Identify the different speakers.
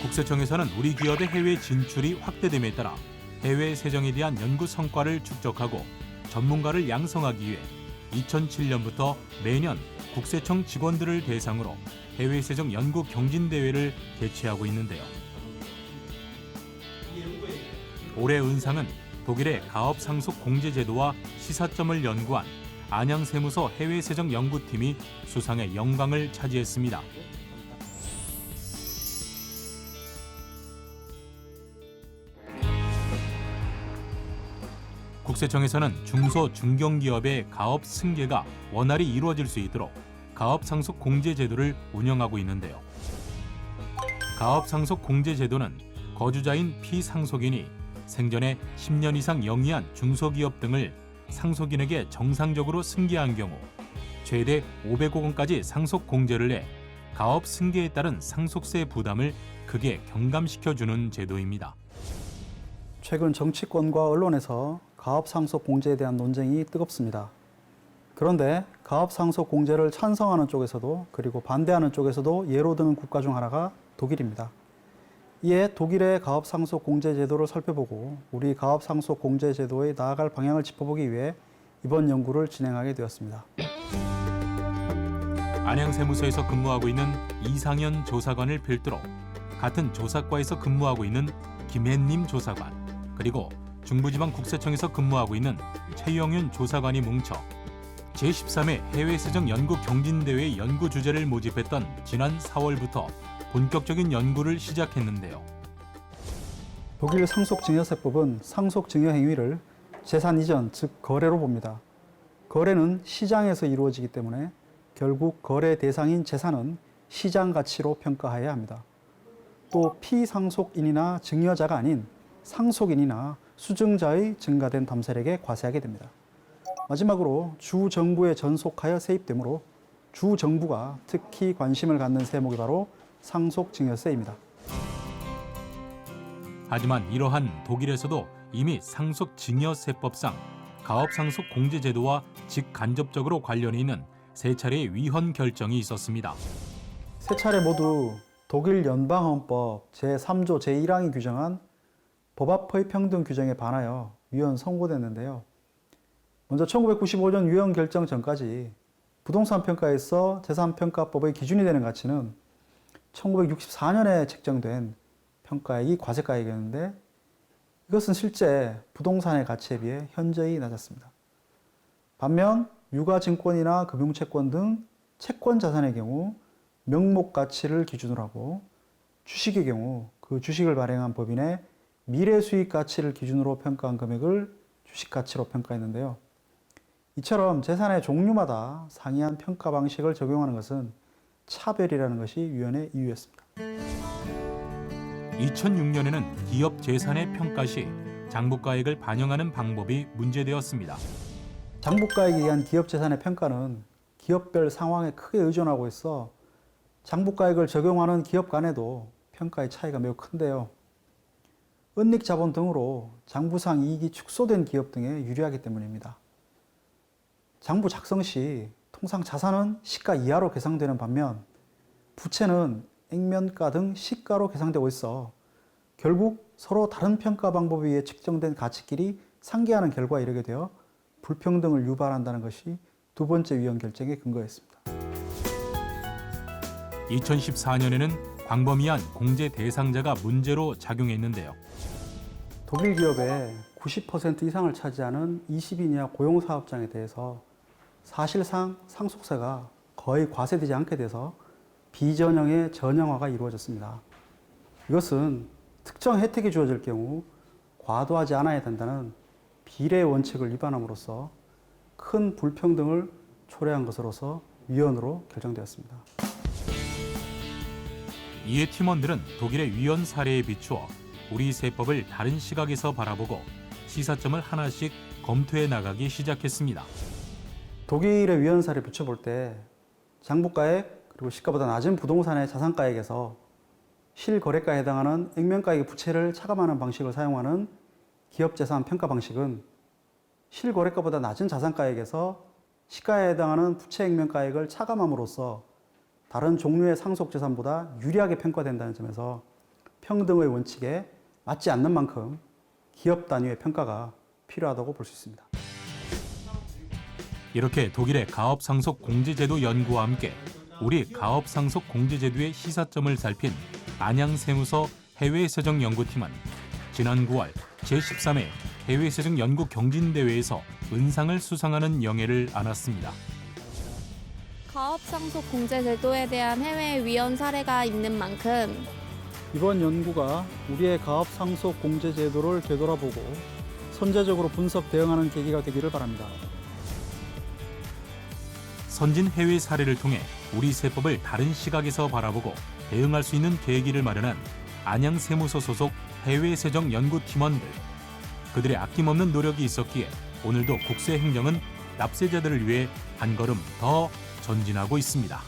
Speaker 1: 국세청에서는 우리 기업의 해외 진출이 확대됨에 따라 해외 세정에 대한 연구 성과를 축적하고 전문가를 양성하기 위해 2007년부터 매년 국세청 직원들을 대상으로 해외 세정 연구 경진대회를 개최하고 있는데요. 올해 은상은 독일의 가업 상속 공제 제도와 시사점을 연구한 안양세무서 해외 세정 연구팀이 수상의 영광을 차지했습니다. 국세청에서는 중소 중견기업의 가업 승계가 원활히 이루어질 수 있도록 가업 상속 공제 제도를 운영하고 있는데요. 가업 상속 공제 제도는 거주자인 피상속인이 생전에 10년 이상 영위한 중소기업 등을 상속인에게 정상적으로 승계한 경우 최대 500억 원까지 상속 공제를 해 가업 승계에 따른 상속세 부담을 크게 경감시켜주는 제도입니다.
Speaker 2: 최근 정치권과 언론에서 가업 상속 공제에 대한 논쟁이 뜨겁습니다. 그런데 가업 상속 공제를 찬성하는 쪽에서도 그리고 반대하는 쪽에서도 예로 드는 국가 중 하나가 독일입니다. 이에 독일의 가업 상속 공제 제도를 살펴보고 우리 가업 상속 공제 제도의 나아갈 방향을 짚어보기 위해 이번 연구를 진행하게 되었습니다.
Speaker 1: 안양세무서에서 근무하고 있는 이상현 조사관을 필두로 같은 조사과에서 근무하고 있는 김혜님 조사관, 그리고 중부지방국세청에서 근무하고 있는 최영윤 조사관이 뭉쳐 제13회 해외세정 연구 경진대회 연구 주제를 모집했던 지난 4월부터 본격적인 연구를 시작했는데요.
Speaker 2: 독일 상속증여세법은 상속증여 행위를 재산 이전, 즉 거래로 봅니다. 거래는 시장에서 이루어지기 때문에 결국 거래 대상인 재산은 시장 가치로 평가해야 합니다. 또 피상속인이나 증여자가 아닌 상속인이나 수증자의 증가된 담세력에 과세하게 됩니다. 마지막으로 주정부에 전속하여 세입되므로 주정부가 특히 관심을 갖는 세목이 바로 상속증여세입니다.
Speaker 1: 하지만 이러한 독일에서도 이미 상속증여세법상 가업상속공제제도와 직간접적으로 관련이 있는 세 차례의 위헌 결정이 있었습니다.
Speaker 2: 세 차례 모두 독일 연방헌법 제3조 제1항이 규정한 법합의 평등 규정에 반하여 위헌 선고됐는데요. 먼저 1995년 위헌 결정 전까지 부동산 평가에서 재산평가법의 기준이 되는 가치는 1964년에 책정된 평가액이 과세가액이었는데 이것은 실제 부동산의 가치에 비해 현저히 낮았습니다. 반면 유가증권이나 금융채권 등 채권 자산의 경우 명목 가치를 기준으로 하고 주식의 경우 그 주식을 발행한 법인의 미래 수익 가치를 기준으로 평가한 금액을 주식 가치로 평가했는데요. 이처럼 재산의 종류마다 상이한 평가 방식을 적용하는 것은 차별이라는 것이 위헌의 이유였습니다.
Speaker 1: 2006년에는 기업 재산의 평가 시 장부가액을 반영하는 방법이 문제되었습니다.
Speaker 2: 장부가액에 의한 기업 재산의 평가는 기업별 상황에 크게 의존하고 있어 장부가액을 적용하는 기업 간에도 평가의 차이가 매우 큰데요. 은닉 자본 등으로 장부상 이익이 축소된 기업 등에 유리하기 때문입니다. 장부 작성 시 통상 자산은 시가 이하로 계상되는 반면 부채는 액면가 등 시가로 계상되고 있어 결국 서로 다른 평가 방법에 의해 측정된 가치끼리 상계하는 결과에 이르게 되어 불평등을 유발한다는 것이 두 번째 위헌 결정의 근거였습니다.
Speaker 1: 2014년에는 광범위한 공제 대상자가 문제로 작용했는데요.
Speaker 2: 독일 기업의 90% 이상을 차지하는 20인 이하 고용사업장에 대해서 사실상 상속세가 거의 과세되지 않게 돼서 비전형의 전형화가 이루어졌습니다. 이것은 특정 혜택이 주어질 경우 과도하지 않아야 된다는 비례 원칙을 위반함으로써 큰 불평등을 초래한 것으로서 위헌으로 결정되었습니다.
Speaker 1: 이에 팀원들은 독일의 위헌 사례에 비추어 우리 세법을 다른 시각에서 바라보고 시사점을 하나씩 검토해 나가기 시작했습니다.
Speaker 2: 독일의 위헌 사례를 비춰볼 때 장부가액 그리고 시가보다 낮은 부동산의 자산가액에서 실거래가에 해당하는 액면가액의 부채를 차감하는 방식을 사용하는 기업재산 평가 방식은 실거래가보다 낮은 자산가액에서 시가에 해당하는 부채 액면가액을 차감함으로써 다른 종류의 상속재산보다 유리하게 평가된다는 점에서 평등의 원칙에 맞지 않는 만큼 기업 단위의 평가가 필요하다고 볼 수 있습니다.
Speaker 1: 이렇게 독일의 가업 상속 공제제도 연구와 함께 우리 가업 상속 공제제도의 시사점을 살핀 안양세무서 해외세정연구팀은 지난 9월 제13회 해외세정연구 경진대회에서 은상을 수상하는 영예를 안았습니다.
Speaker 3: 가업상속 공제제도에 대한 해외 위헌 사례가 있는 만큼
Speaker 2: 이번 연구가 우리의 가업 상속 공제 제도를 되돌아보고 선제적으로 분석 대응하는 계기가 되기를 바랍니다.
Speaker 1: 선진 해외 사례를 통해 우리 세법을 다른 시각에서 바라보고 대응할 수 있는 계기를 마련한 안양세무서 소속 해외세정 연구팀원들. 그들의 아낌없는 노력이 있었기에 오늘도 국세행정은 납세자들을 위해 한 걸음 더 전진하고 있습니다.